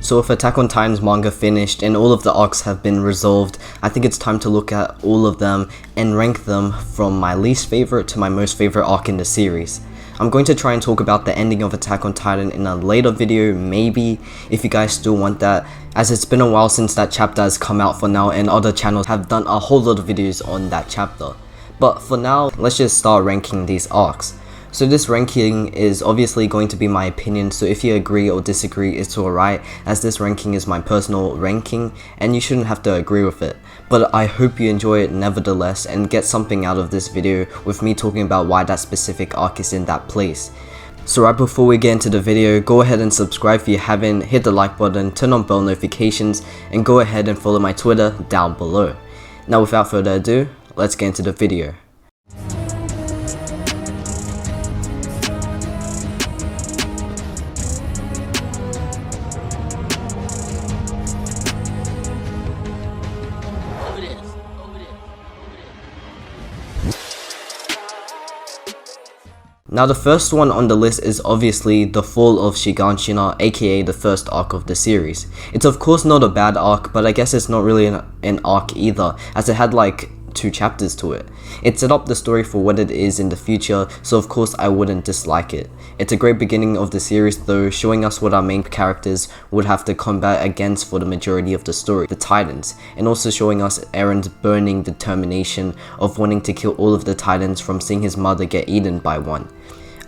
So if Attack on Titan's manga finished and all of the arcs have been resolved, I think it's time to look at all of them and rank them from my least favorite to my most favorite arc in the series. I'm going to try and talk about the ending of Attack on Titan in a later video, maybe, if you guys still want that, as it's been a while since that chapter has come out for now and other channels have done a whole lot of videos on that chapter. But for now, let's just start ranking these arcs. So this ranking is obviously going to be my opinion, so if you agree or disagree, it's alright, as this ranking is my personal ranking and you shouldn't have to agree with it. But I hope you enjoy it nevertheless and get something out of this video with me talking about why that specific arc is in that place. So right before we get into the video, go ahead and subscribe if you haven't, hit the like button, turn on bell notifications, and go ahead and follow my Twitter down below. Now without further ado, let's get into the video. Now the first one on the list is obviously the fall of Shiganshina, aka the first arc of the series. It's of course not a bad arc, but I guess it's not really an arc either, as it had like 2 chapters to it. It set up the story for what it is in the future, so of course I wouldn't dislike it. It's a great beginning of the series though, showing us what our main characters would have to combat against for the majority of the story, the Titans, and also showing us Eren's burning determination of wanting to kill all of the Titans from seeing his mother get eaten by one.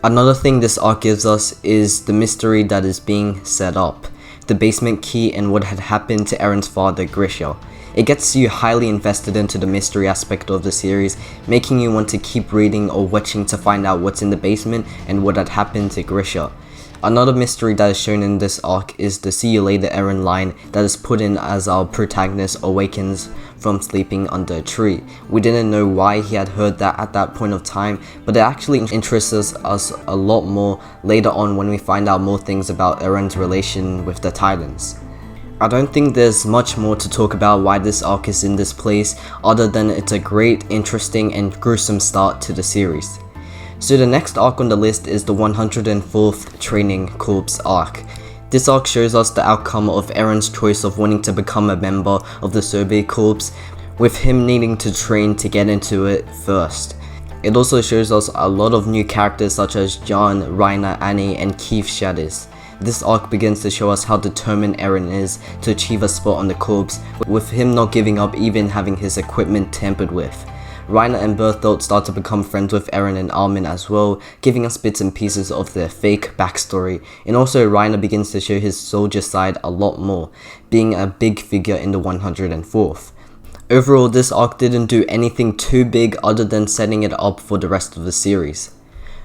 Another thing this arc gives us is the mystery that is being set up, the basement key and what had happened to Eren's father Grisha. It gets you highly invested into the mystery aspect of the series, making you want to keep reading or watching to find out what's in the basement and what had happened to Grisha. Another mystery that is shown in this arc is the "See you later Eren" line that is put in as our protagonist awakens from sleeping under a tree. We didn't know why he had heard that at that point of time, but it actually interests us a lot more later on when we find out more things about Eren's relation with the Titans. I don't think there's much more to talk about why this arc is in this place, other than it's a great, interesting and gruesome start to the series. So the next arc on the list is the 104th Training Corps arc. This arc shows us the outcome of Eren's choice of wanting to become a member of the Survey Corps, with him needing to train to get into it first. It also shows us a lot of new characters such as John, Reiner, Annie and Keith Shadis. This arc begins to show us how determined Eren is to achieve a spot on the Corps, with him not giving up even having his equipment tampered with. Reiner and Bertholdt start to become friends with Eren and Armin as well, giving us bits and pieces of their fake backstory, and also Reiner begins to show his soldier side a lot more, being a big figure in the 104th. Overall, this arc didn't do anything too big other than setting it up for the rest of the series.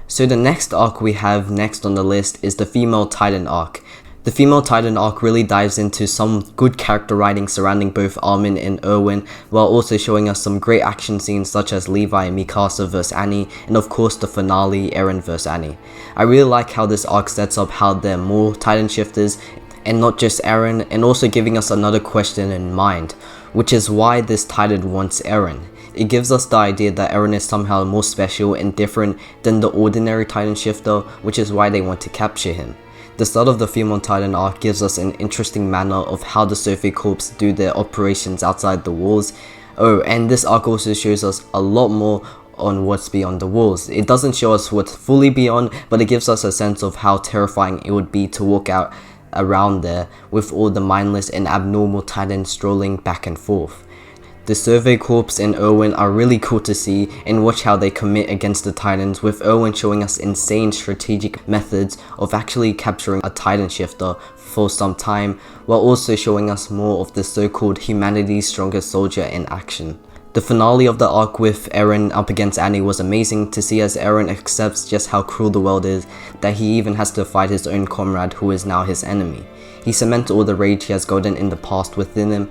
So the next arc we have next on the list is the Female Titan arc. The Female Titan arc really dives into some good character writing surrounding both Armin and Erwin, while also showing us some great action scenes such as Levi and Mikasa vs Annie, and of course the finale Eren vs Annie. I really like how this arc sets up how they're more Titan shifters and not just Eren, and also giving us another question in mind, which is why this Titan wants Eren. It gives us the idea that Eren is somehow more special and different than the ordinary Titan shifter, which is why they want to capture him. The start of the Female Titan arc gives us an interesting manner of how the Survey Corps do their operations outside the walls. Oh, and this arc also shows us a lot more on what's beyond the walls. It doesn't show us what's fully beyond, but it gives us a sense of how terrifying it would be to walk out around there with all the mindless and abnormal Titans strolling back and forth. The Survey Corps and Erwin are really cool to see and watch how they commit against the Titans, with Erwin showing us insane strategic methods of actually capturing a Titan shifter for some time, while also showing us more of the so-called humanity's strongest soldier in action. The finale of the arc with Eren up against Annie was amazing to see, as Eren accepts just how cruel the world is, that he even has to fight his own comrade who is now his enemy. He cements all the rage he has gotten in the past within him,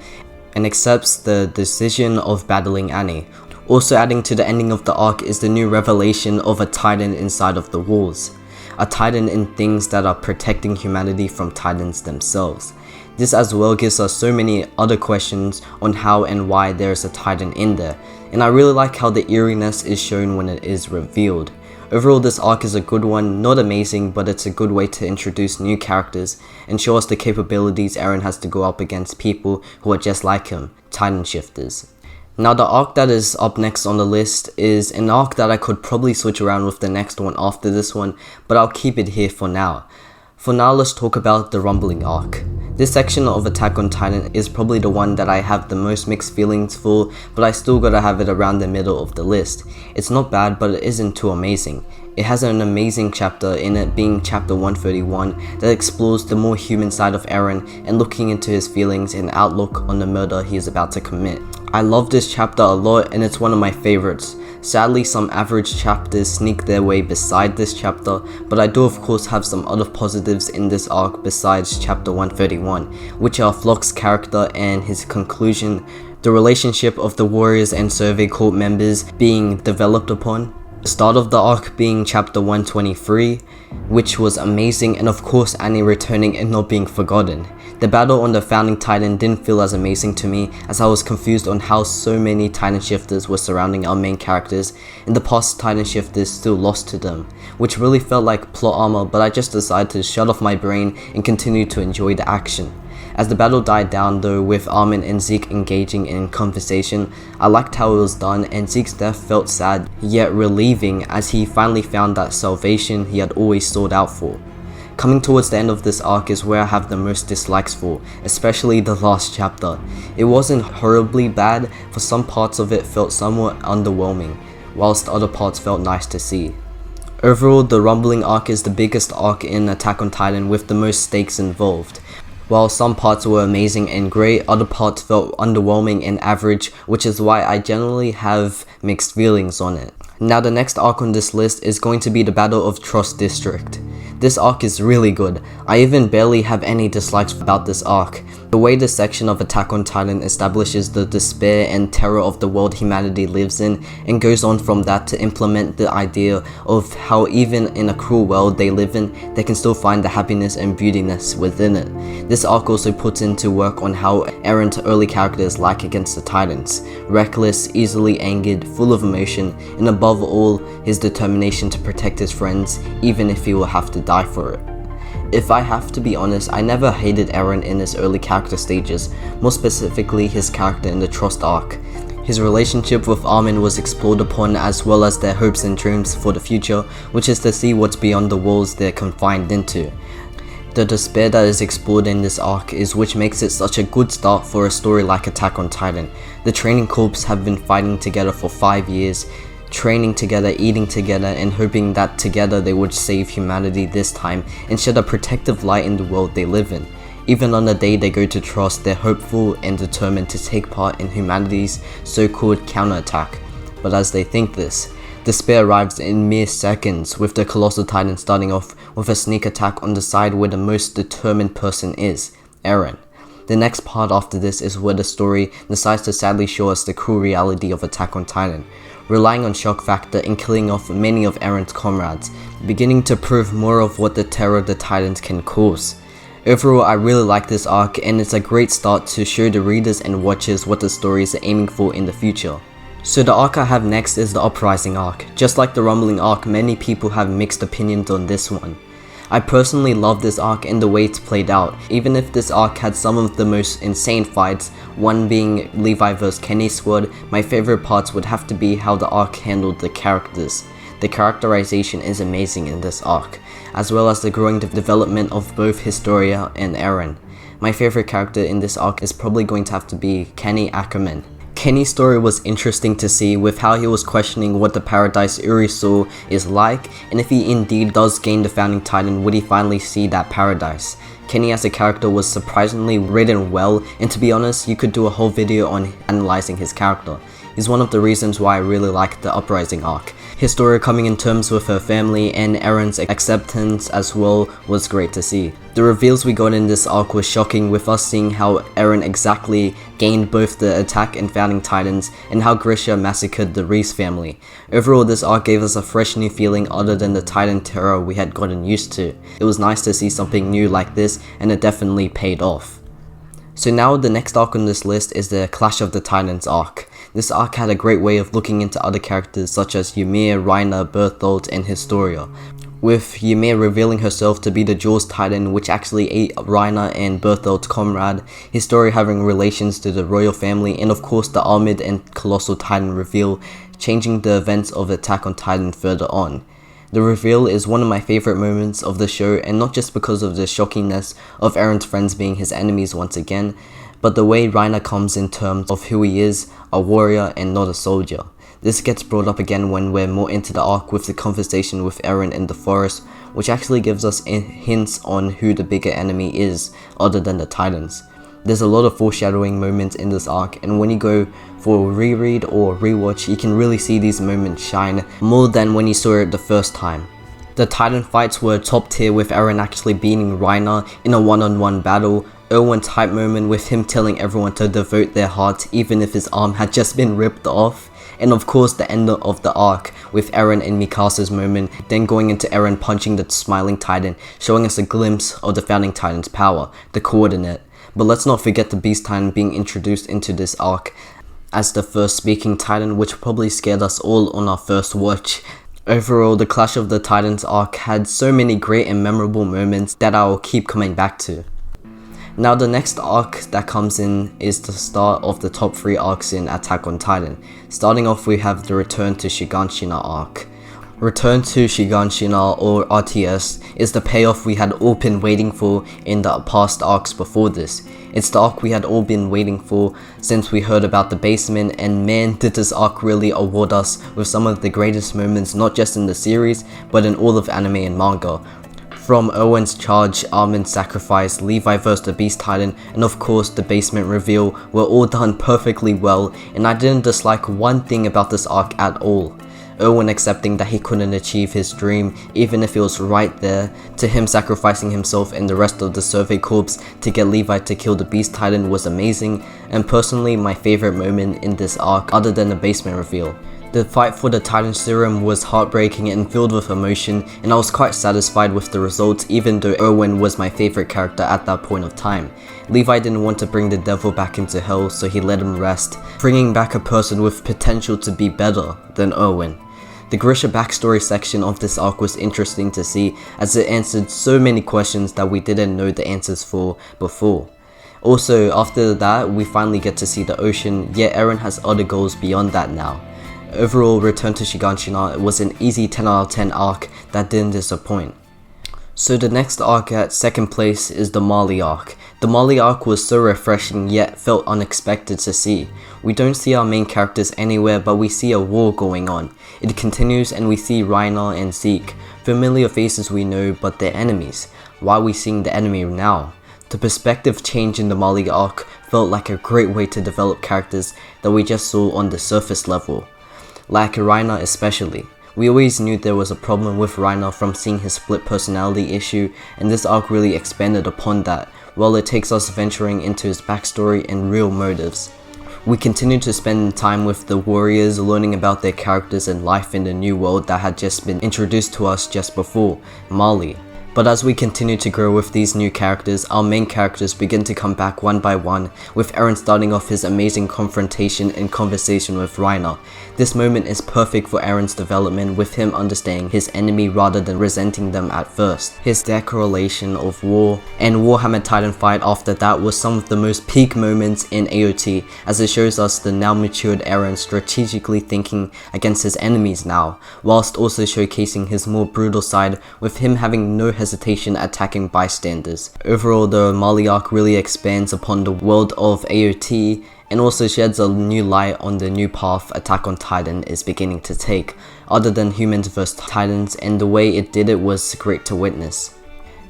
and accepts the decision of battling Annie. Also adding to the ending of the arc is the new revelation of a Titan inside of the walls. A Titan in things that are protecting humanity from Titans themselves. This as well gives us so many other questions on how and why there is a Titan in there, and I really like how the eeriness is shown when it is revealed. Overall, this arc is a good one, not amazing, but it's a good way to introduce new characters and show us the capabilities Eren has to go up against people who are just like him, Titan Shifters. Now the arc that is up next on the list is an arc that I could probably switch around with the next one after this one, but I'll keep it here for now. For now, let's talk about the Rumbling arc. This section of Attack on Titan is probably the one that I have the most mixed feelings for, but I still gotta have it around the middle of the list. It's not bad, but it isn't too amazing. It has an amazing chapter in it, being chapter 131, that explores the more human side of Eren and looking into his feelings and outlook on the murder he is about to commit. I love this chapter a lot and it's one of my favorites. Sadly, some average chapters sneak their way beside this chapter, but I do of course have some other positives in this arc besides chapter 131, which are Floch's character and his conclusion, the relationship of the warriors and Survey Corps members being developed upon, the start of the arc being chapter 123, which was amazing, and of course Annie returning and not being forgotten. The battle on the Founding Titan didn't feel as amazing to me, as I was confused on how so many Titan Shifters were surrounding our main characters, and the past Titan Shifters still lost to them, which really felt like plot armor, but I just decided to shut off my brain and continue to enjoy the action. As the battle died down though, with Armin and Zeke engaging in conversation, I liked how it was done, and Zeke's death felt sad yet relieving as he finally found that salvation he had always sought out for. Coming towards the end of this arc is where I have the most dislikes for, especially the last chapter. It wasn't horribly bad, for some parts of it felt somewhat underwhelming, whilst other parts felt nice to see. Overall, the Rumbling arc is the biggest arc in Attack on Titan with the most stakes involved. While some parts were amazing and great, other parts felt underwhelming and average, which is why I generally have mixed feelings on it. Now the next arc on this list is going to be the Battle of Trost District. This arc is really good. I even barely have any dislikes about this arc. The way this section of Attack on Titan establishes the despair and terror of the world humanity lives in, and goes on from that to implement the idea of how even in a cruel world they live in, they can still find the happiness and beautiness within it. This arc also puts into work on how Eren's early character is like against the Titans. Reckless, easily angered, full of emotion, and above all, his determination to protect his friends, even if he will have to die for it. If I have to be honest, I never hated Eren in his early character stages, more specifically his character in the Trost arc. His relationship with Armin was explored upon, as well as their hopes and dreams for the future, which is to see what's beyond the walls they're confined into. The despair that is explored in this arc is which makes it such a good start for a story like Attack on Titan. The training corps have been fighting together for 5 years, training together, eating together, and hoping that together they would save humanity this time and shed a protective light in the world they live in. Even on the day they go to Trost, they're hopeful and determined to take part in humanity's so-called counterattack. But as they think this, despair arrives in mere seconds, with the Colossal Titan starting off with a sneak attack on the side where the most determined person is, Eren. The next part after this is where the story decides to sadly show us the cruel reality of Attack on Titan, relying on shock factor and killing off many of Eren's comrades, beginning to prove more of what the terror the Titans can cause. Overall, I really like this arc, and it's a great start to show the readers and watchers what the story is aiming for in the future. So the arc I have next is the Uprising arc. Just like the Rumbling arc, many people have mixed opinions on this one. I personally love this arc and the way it's played out, even if this arc had some of the most insane fights, one being Levi vs Kenny's squad. My favorite parts would have to be how the arc handled the characters. The characterization is amazing in this arc, as well as the growing development of both Historia and Eren. My favorite character in this arc is probably going to have to be Kenny Ackerman. Kenny's story was interesting to see, with how he was questioning what the paradise Uri saw is like, and if he indeed does gain the Founding Titan, would he finally see that paradise. Kenny as a character was surprisingly written well, and to be honest, you could do a whole video on analyzing his character. He's one of the reasons why I really like the Uprising arc. Historia coming in terms with her family and Eren's acceptance as well was great to see. The reveals we got in this arc was shocking, with us seeing how Eren exactly gained both the attack and Founding Titans, and how Grisha massacred the Reese family. Overall, this arc gave us a fresh new feeling other than the Titan terror we had gotten used to. It was nice to see something new like this, and it definitely paid off. So now the next arc on this list is the Clash of the Titans arc. This arc had a great way of looking into other characters such as Ymir, Reiner, Bertholdt, and Historia, with Ymir revealing herself to be the Jaws Titan, which actually ate Reiner and Bertholdt's comrade, Historia having relations to the royal family, and of course the Armored and Colossal Titan reveal, changing the events of Attack on Titan further on. The reveal is one of my favorite moments of the show, and not just because of the shockingness of Eren's friends being his enemies once again, but the way Reiner comes in terms of who he is, a warrior and not a soldier. This gets brought up again when we're more into the arc with the conversation with Eren in the forest, which actually gives us hints on who the bigger enemy is other than the Titans. There's a lot of foreshadowing moments in this arc, and when you go for a reread or rewatch, you can really see these moments shine more than when you saw it the first time. The Titan fights were top tier, with Eren actually beating Reiner in a one-on-one battle, Erwin's hype moment with him telling everyone to devote their hearts even if his arm had just been ripped off, and of course the end of the arc with Eren and Mikasa's moment, then going into Eren punching the Smiling Titan, showing us a glimpse of the Founding Titan's power, the Coordinate. But let's not forget the Beast Titan being introduced into this arc as the first speaking Titan, which probably scared us all on our first watch. Overall, the Clash of the Titans arc had so many great and memorable moments that I will keep coming back to. Now the next arc that comes in is the start of the top 3 arcs in Attack on Titan. Starting off, we have the Return to Shiganshina arc. Return to Shiganshina, or RTS, is the payoff we had all been waiting for in the past arcs before this. It's the arc we had all been waiting for since we heard about the basement, and man, did this arc really award us with some of the greatest moments not just in the series, but in all of anime and manga. From Erwin's charge, Armin's sacrifice, Levi vs the Beast Titan, and of course the basement reveal were all done perfectly well, and I didn't dislike one thing about this arc at all. Erwin accepting that he couldn't achieve his dream, even if it was right there, to him sacrificing himself and the rest of the Survey Corps to get Levi to kill the Beast Titan was amazing, and personally my favorite moment in this arc other than the basement reveal. The fight for the Titan Serum was heartbreaking and filled with emotion, and I was quite satisfied with the results even though Erwin was my favorite character at that point of time. Levi didn't want to bring the devil back into hell, so he let him rest, bringing back a person with potential to be better than Erwin. The Grisha backstory section of this arc was interesting to see, as it answered so many questions that we didn't know the answers for before. Also, after that, we finally get to see the ocean, yet Eren has other goals beyond that now. Overall, Return to Shiganshina was an easy 10 out of 10 arc that didn't disappoint. So the next arc at second place is the Marley arc. The Marley arc was so refreshing yet felt unexpected to see. We don't see our main characters anywhere, but we see a war going on. It continues and we see Reiner and Zeke, familiar faces we know but they're enemies. Why are we seeing the enemy now? The perspective change in the Marley arc felt like a great way to develop characters that we just saw on the surface level. Like Reiner especially. We always knew there was a problem with Reiner from seeing his split personality issue, and this arc really expanded upon that, while it takes us venturing into his backstory and real motives. We continue to spend time with the warriors, learning about their characters and life in the new world that had just been introduced to us just before, Marley. But as we continue to grow with these new characters, our main characters begin to come back one by one, with Eren starting off his amazing confrontation and conversation with Reiner. This moment is perfect for Eren's development, with him understanding his enemy rather than resenting them at first. His declaration of war and Warhammer Titan fight after that was some of the most peak moments in AOT, as it shows us the now matured Eren strategically thinking against his enemies now, whilst also showcasing his more brutal side, with him having no hesitation attacking bystanders. Overall, the Marley arc really expands upon the world of AOT and also sheds a new light on the new path Attack on Titan is beginning to take, other than humans vs Titans, and the way it did it was great to witness.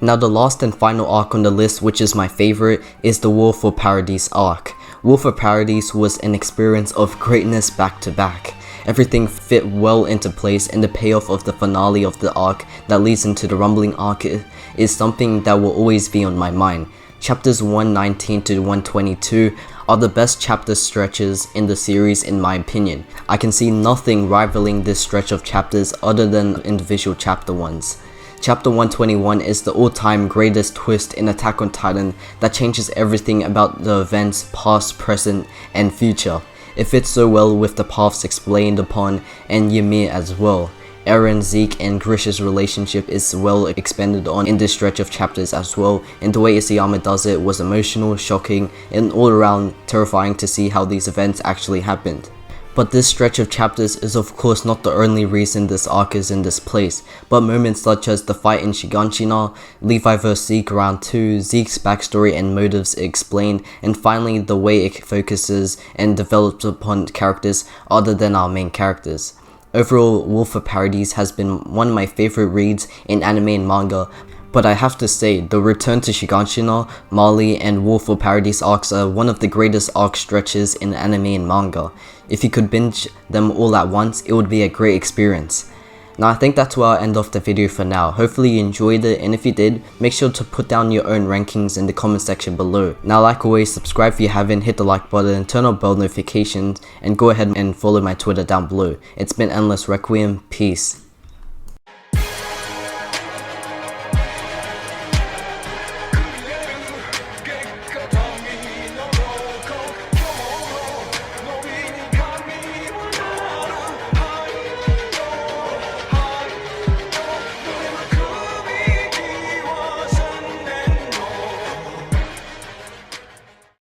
Now the last and final arc on the list, which is my favorite, is the For Paradis arc. For Paradis was an experience of greatness back to back. Everything fit well into place, and the payoff of the finale of the arc that leads into the Rumbling arc is something that will always be on my mind. Chapters 119 to 122 are the best chapter stretches in the series in my opinion. I can see nothing rivaling this stretch of chapters other than individual chapter ones. Chapter 121 is the all-time greatest twist in Attack on Titan that changes everything about the events past, present, and future. It fits so well with the paths explained upon and Ymir as well. Eren, Zeke, and Grish's relationship is well expanded on in this stretch of chapters as well, and the way Isayama does it was emotional, shocking, and all around terrifying to see how these events actually happened. But this stretch of chapters is of course not the only reason this arc is in this place, but moments such as the fight in Shiganshina, Levi vs Zeke round 2, Zeke's backstory and motives explained, and finally the way it focuses and develops upon characters other than our main characters. Overall, For Paradis has been one of my favorite reads in anime and manga, but I have to say, the Return to Shiganshina, Marley, and For Paradis arcs are one of the greatest arc stretches in anime and manga. If you could binge them all at once, it would be a great experience. Now I think that's where I'll end off the video for now. Hopefully you enjoyed it, and if you did, make sure to put down your own rankings in the comment section below. Now like always, subscribe if you haven't, hit the like button, turn on bell notifications, and go ahead and follow my Twitter down below. It's been Endless Requiem, peace.